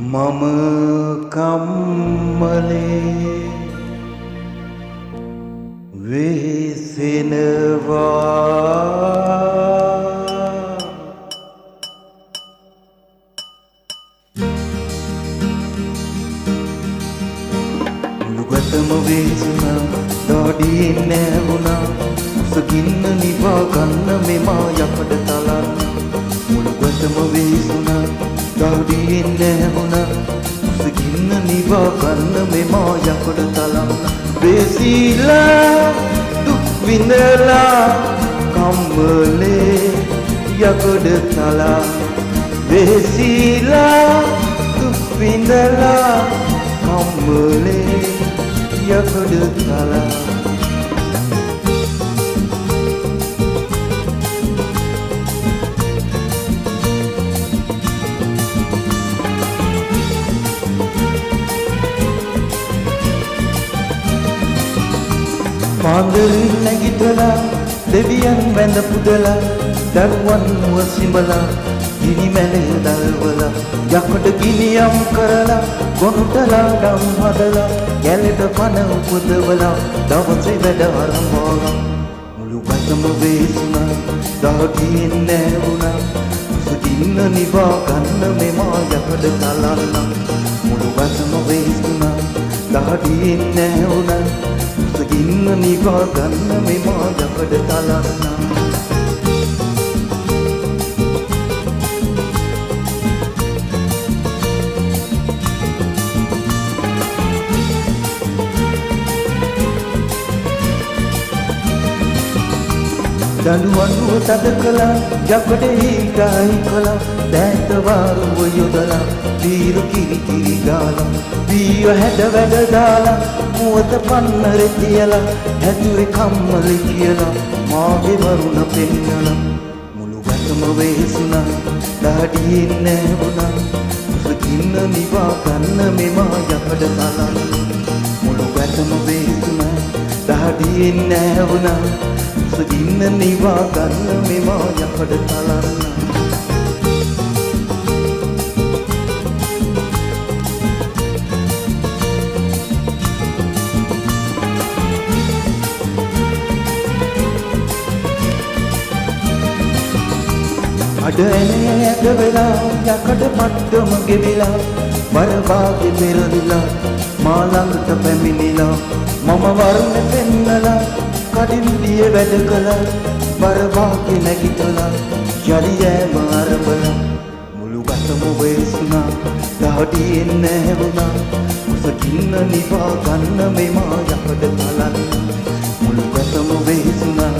මම කම්මලේ වෙසෙනවා මුළුගතම වේසුනා දාඩියෙන් නැවුණා උසගින්න නිවා ගන්න මෙමා යකඩ තලන්න මුළුගතම වේසුනා දාඩියෙන් නැවුණා උසගින්න නිවා ගන්න මෙමා යකඩ තලන්න වෙසිලා දුක් විඳලා කම්මලේ යකඩ තලන්න වෙසිලා දුක් විඳලා කම්මලේ යකඩ තලන්න පාන්දරින් නැගිටලා දෙවියන් වැඳ පුදලා දරුවන් මුව සිඹලා ගිනි මැලේ දල්වලා යකඩ ගිනියම් කරලා ගොනුටලා ඩම් හදලා ගැලට පණ උපදවලා දවසේ වැඩ ආරම්භවලා මුළු බතම වේසුනා දාඩියෙන් නැවුණා උසගින්න නිවා ගන්න මෙමා යකඩ තලන්න මුළු බතම වේසුනා දාඩියෙන් නැවුණා උසගින්න නිවා ගන්න මෙමා යකඩ තලන්න දඬුවන්ව තද කළා යකඩෙහි ගායි කළා දෑත වාරුව යොදලා වීර කිරි කිරි ගාලා වීය හැඩ වැඩ දාලා මුවත පන්නර තියලා හැදුවේ කම්මලි කියලා මාගේ වරුණ පෙන්නලා මුළු වැටම වේසුනා දාඩියෙන් නැවුණා උසගින්න නිවා ගන්න මෙමා යකඩ තලන්න මුළු වැටම වේසුනා දාඩියෙන් නැවුණා උසගින්න නිවා ගන්න මෙමා යකඩ තලන්න අඩ ඇනේ ඇද වෙලා යකඩ මට්ටම ගෙවිලා වරවාගේ පෙරදිලා මා ළඟට පැමිණිලා මම වරුණ පෙන්නලා කඩින්දිය වැඩ කළා වරවාගේ නැගිටලා යලි යෑම අරබලා මුළු බතම වේසුනා දාඩියෙන් නැවුණා උසගින්න නිවා ගන්න මෙමා යකඩ තලන්න මුළු බතම වේසුනා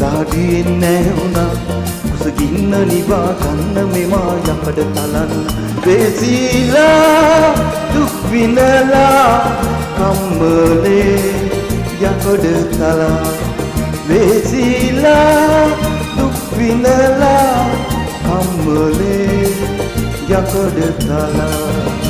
දාඩියෙන් නැවුණා උසගින්න නිවා ගන්න මෙමා යකඩ තලන්න වෙසිලා දුක් විඳලා කම්මලේ යකඩ තලන්න වෙසිලා දුක් විඳලා කම්මලේ යකඩ තලන්න